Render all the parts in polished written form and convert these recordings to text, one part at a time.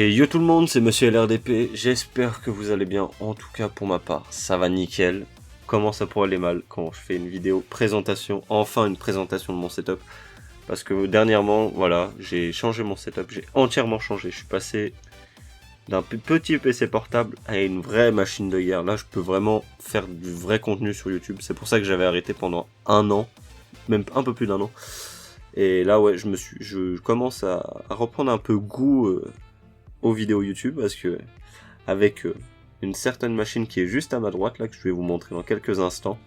Et yo tout le monde, c'est Monsieur LRDP, j'espère que vous allez bien, en tout cas pour ma part, ça va nickel. Comment ça pourrait aller mal quand je fais une vidéo présentation, enfin une présentation de mon setup. Parce que dernièrement, voilà, j'ai changé mon setup, j'ai entièrement changé, je suis passé d'un petit PC portable à une vraie machine de guerre. Là je peux vraiment faire du vrai contenu sur YouTube, c'est pour ça que j'avais arrêté pendant un an, même un peu plus d'un an. Et là ouais, je commence à reprendre un peu goût aux vidéos YouTube, parce que avec une certaine machine qui est juste à ma droite là, que je vais vous montrer dans quelques instants,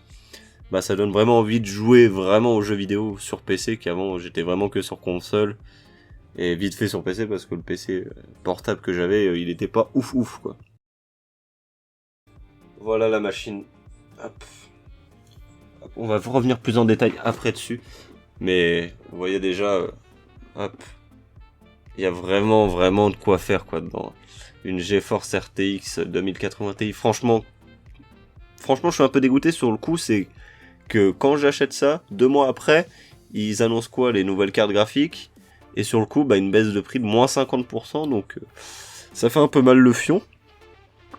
bah ça donne vraiment envie de jouer vraiment aux jeux vidéo sur PC, qu'avant j'étais vraiment que sur console et vite fait sur PC, parce que le PC portable que j'avais il était pas ouf quoi. Voilà la machine. Hop. Hop. On va revenir plus en détail après dessus, mais vous voyez déjà hop, il y a vraiment de quoi faire quoi dedans. Une GeForce RTX 2080 Ti, franchement je suis un peu dégoûté sur le coup. C'est que quand j'achète ça, 2 mois après, ils annoncent quoi, les nouvelles cartes graphiques, et sur le coup, bah une baisse de prix de moins 50%, donc ça fait un peu mal le fion.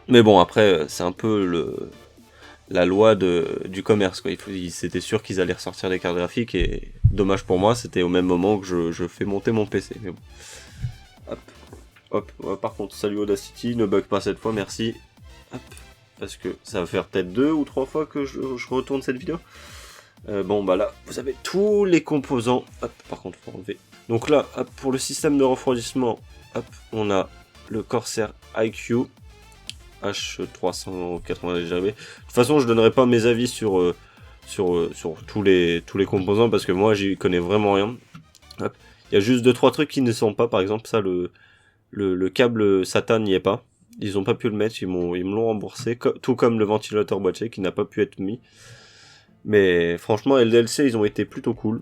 Mais bon, après, c'est un peu la loi du commerce, quoi. C'était sûr qu'ils allaient ressortir des cartes graphiques, et dommage pour moi, c'était au même moment que je fais monter mon PC. Mais bon. Hop. Hop. Par contre, salut Audacity, ne bug pas cette fois, merci. Hop. Parce que ça va faire peut-être 2 ou 3 fois que je retourne cette vidéo. Bon bah là, vous avez tous les composants. Hop, par contre, faut enlever. Donc là, hop, pour le système de refroidissement, hop, on a le Corsair iQ H390 GB. De toute façon, je donnerai pas mes avis sur tous les composants, parce que moi, j'y connais vraiment rien. Hop. Il y a juste 2-3 trucs qui ne sont pas, par exemple, ça, le câble SATA n'y est pas. Ils ont pas pu le mettre, ils me l'ont remboursé, tout comme le ventilateur boîtier qui n'a pas pu être mis. Mais franchement, LDLC, ils ont été plutôt cool.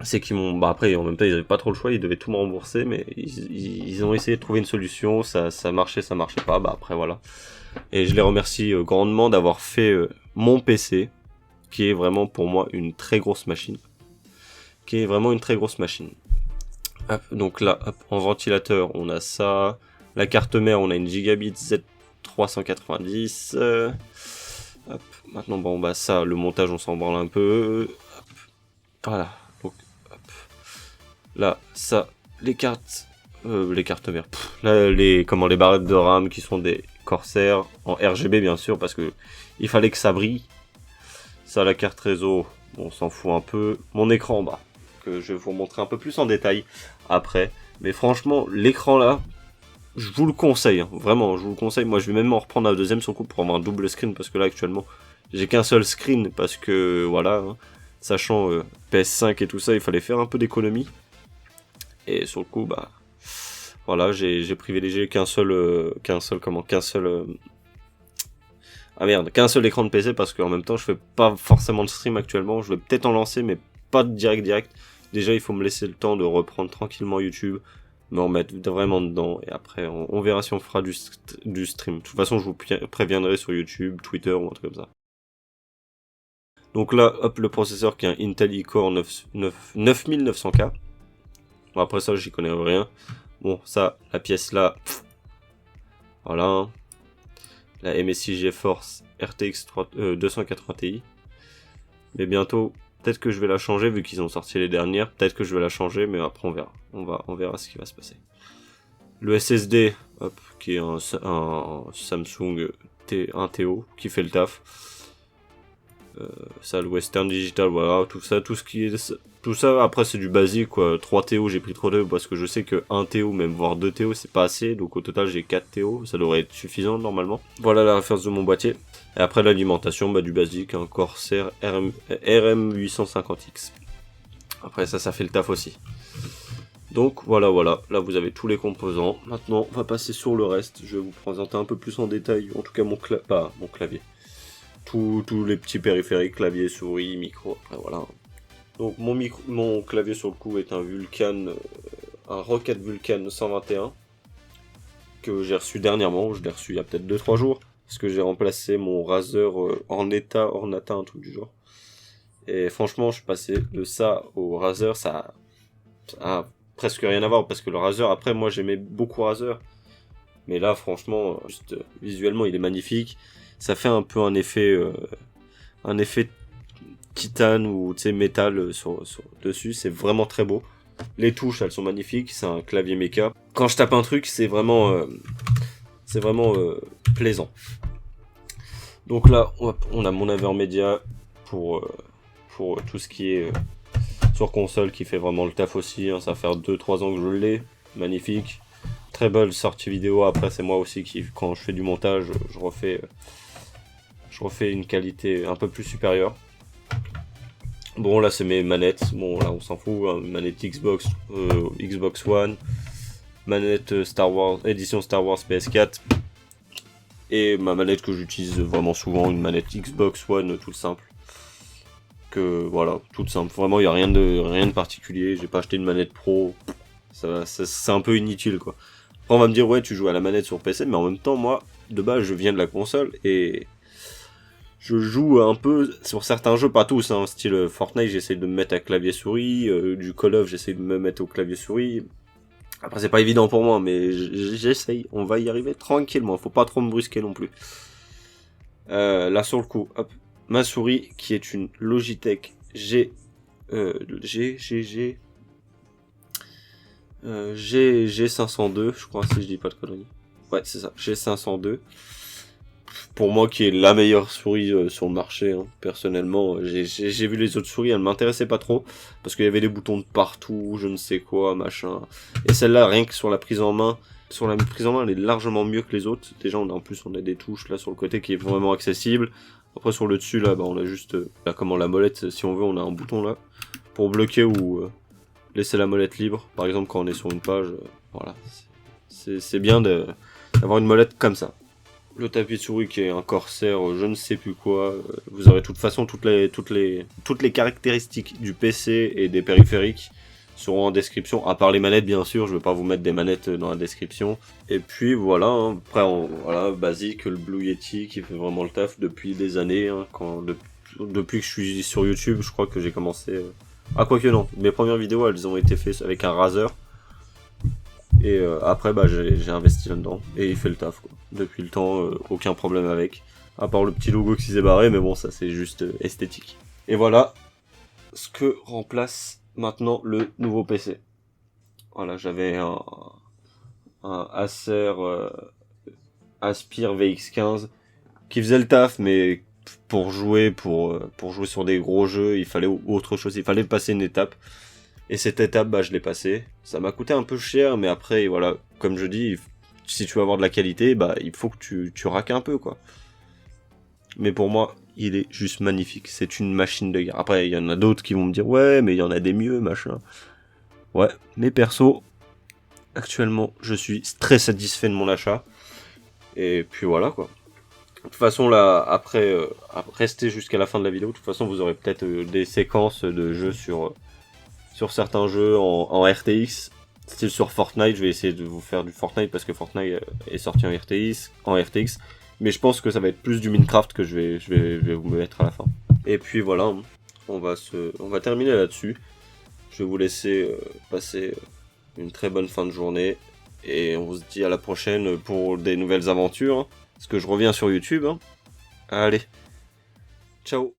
C'est qu'ils m'ont... Bah après, en même temps, ils avaient pas trop le choix, ils devaient tout me rembourser, mais ils ont essayé de trouver une solution, ça marchait pas, bah après voilà. Et je les remercie grandement d'avoir fait mon PC, qui est vraiment pour moi une très grosse machine. Hop, donc là, hop, en ventilateur, on a ça. La carte mère, on a une Gigabit Z390. Hop, maintenant, bon, bah ça, le montage, on s'en branle un peu. Hop, voilà. Donc, hop. Là, ça, les cartes mères. Là, les barrettes de RAM qui sont des Corsair en RGB, bien sûr, parce que il fallait que ça brille. Ça, la carte réseau, bon, on s'en fout un peu. Mon écran, bah, que je vais vous montrer un peu plus en détail après. Mais franchement, l'écran là, je vous le conseille, hein. Vraiment, je vous le conseille. Moi, je vais même en reprendre un deuxième sur le coup pour avoir un double screen, parce que là, actuellement, j'ai qu'un seul screen, parce que, voilà, hein, sachant PS5 et tout ça, il fallait faire un peu d'économie. Et sur le coup, bah, voilà, j'ai privilégié qu'un seul écran de PC, parce qu'en même temps, je fais pas forcément de stream actuellement. Je vais peut-être en lancer, mais pas de direct. Déjà, il faut me laisser le temps de reprendre tranquillement YouTube, me remettre vraiment dedans, et après on verra si on fera du stream. De toute façon, je vous préviendrai sur YouTube, Twitter ou un truc comme ça. Donc là, hop, le processeur qui est un Intel iCore 9900K. Bon, après ça, j'y connais rien. Bon, ça, la pièce là, voilà. La MSI GeForce RTX 280 Ti. Mais bientôt, peut-être que je vais la changer, vu qu'ils ont sorti les dernières. Peut-être que je vais la changer, mais après on verra. On verra ce qui va se passer. Le SSD, hop, qui est un Samsung T1TO, qui fait le taf. Ça, le Western Digital, voilà, tout ça, après c'est du basique, quoi. 3 TO, j'ai pris 3 TO, parce que je sais que 1 TO, même voire 2 TO, c'est pas assez. Donc au total, j'ai 4 TO, ça devrait être suffisant normalement. Voilà la référence de mon boîtier. Et après l'alimentation, bah, du basique, un Corsair RM850X. Après ça fait le taf aussi. Donc voilà, là vous avez tous les composants. Maintenant, on va passer sur le reste. Je vais vous présenter un peu plus en détail, en tout cas mon clavier. Tous les petits périphériques, clavier, souris, micro, après voilà. Donc mon clavier sur le coup est un Roccat Vulcan 121, que j'ai reçu dernièrement. Je l'ai reçu il y a peut-être 2-3 jours, parce que j'ai remplacé mon Razer Ornata, un truc du genre. Et franchement, je suis passé de ça au Razer, ça a presque rien à voir parce que le Razer, après moi j'aimais beaucoup Razer, mais là franchement, juste visuellement il est magnifique. Ça fait un peu un effet titane ou tu sais métal dessus, c'est vraiment très beau. Les touches elles sont magnifiques, c'est un clavier méca. Quand je tape un truc c'est vraiment plaisant. Donc là on a mon Avermedia pour tout ce qui est sur console qui fait vraiment le taf aussi, hein. Ça va faire 2-3 ans que je l'ai, magnifique. Très belle sortie vidéo, après c'est moi aussi qui quand je fais du montage je refais une qualité un peu plus supérieure. Bon là c'est mes manettes, bon là on s'en fout, hein. Manette Xbox One, manette Star Wars, édition Star Wars PS4, et ma manette que j'utilise vraiment souvent, une manette Xbox One toute simple. Que voilà, toute simple, vraiment il n'y a rien de particulier, j'ai pas acheté une manette pro, c'est un peu inutile quoi. Après on va me dire ouais tu joues à la manette sur PC, mais en même temps moi de base je viens de la console et je joue un peu sur certains jeux, pas tous, hein, style Fortnite, j'essaie de me mettre à clavier souris, du Call of, j'essaie de me mettre au clavier souris. Après, c'est pas évident pour moi, mais j'essaye, on va y arriver tranquillement, faut pas trop me brusquer non plus. Là, sur le coup, hop, ma souris, qui est une Logitech G502, je crois, si je dis pas de conneries. Ouais, c'est ça, G502. Pour moi qui est la meilleure souris sur le marché, hein. Personnellement, j'ai vu les autres souris, elles m'intéressaient pas trop parce qu'il y avait des boutons de partout, je ne sais quoi, machin. Et celle-là, rien que sur la prise en main, elle est largement mieux que les autres. Déjà, en plus on a des touches là sur le côté qui est vraiment accessible. Après sur le dessus là, on a juste là comment la molette, si on veut, on a un bouton là pour bloquer ou laisser la molette libre. Par exemple, quand on est sur une page, voilà, c'est bien d'avoir une molette comme ça. Le tapis de souris qui est un Corsair, je ne sais plus quoi. Vous aurez de toute façon toutes les caractéristiques du PC et des périphériques seront en description. À part les manettes bien sûr, je ne vais pas vous mettre des manettes dans la description. Et puis voilà, hein. Après voilà, basique, le Blue Yeti qui fait vraiment le taf depuis des années. Hein, depuis que je suis sur YouTube, je crois que j'ai commencé... Ah quoique non, mes premières vidéos elles ont été faites avec un Razer. Et après j'ai investi là-dedans et il fait le taf quoi. Depuis le temps, aucun problème avec. À part le petit logo qui s'est barré, mais bon ça c'est juste esthétique. Et voilà ce que remplace maintenant le nouveau PC. Voilà, j'avais un Acer Aspire VX15 qui faisait le taf, mais pour jouer sur des gros jeux, il fallait autre chose, il fallait passer une étape. Et cette étape, je l'ai passée. Ça m'a coûté un peu cher, mais après, voilà, comme je dis, si tu veux avoir de la qualité, il faut que tu raques un peu, quoi. Mais pour moi, il est juste magnifique. C'est une machine de guerre. Après, il y en a d'autres qui vont me dire, ouais, mais il y en a des mieux, machin. Ouais, mais perso, actuellement, je suis très satisfait de mon achat. Et puis voilà, quoi. De toute façon, là, après restez jusqu'à la fin de la vidéo. De toute façon, vous aurez peut-être des séquences de jeux sur certains jeux en RTX, style sur Fortnite. Je vais essayer de vous faire du Fortnite parce que Fortnite est sorti en RTX, mais je pense que ça va être plus du Minecraft que je vais vous mettre à la fin. Et puis voilà, on va terminer là-dessus. Je vais vous laisser passer une très bonne fin de journée et on se dit à la prochaine pour des nouvelles aventures, parce que je reviens sur YouTube. Allez, ciao.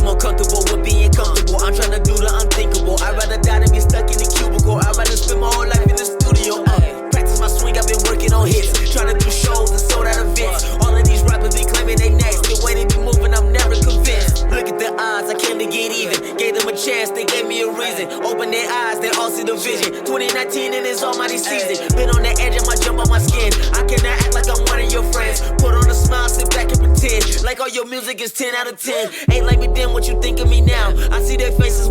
more comfortable with being comfortable. I'm trying to do the unthinkable. I'd rather die than be stuck in the cubicle. I'd rather spend my whole life in the studio. Practice my swing, I've been working on hits. Trying to do shows and sold out events. All of these rappers be claiming they next. The way they be moving, I'm never convinced. Look at the odds, I came to get even. Gave them a chance, they gave me a reason. Open their eyes, they all see the vision. 2019 and it's almighty season. Been on the edge of my jump on my skin. I cannot act like I'm one of your friends. Put on a smile, sit back and pretend like all your music is 10 out of 10. Ain't like me then, what you think of me now? I see their faces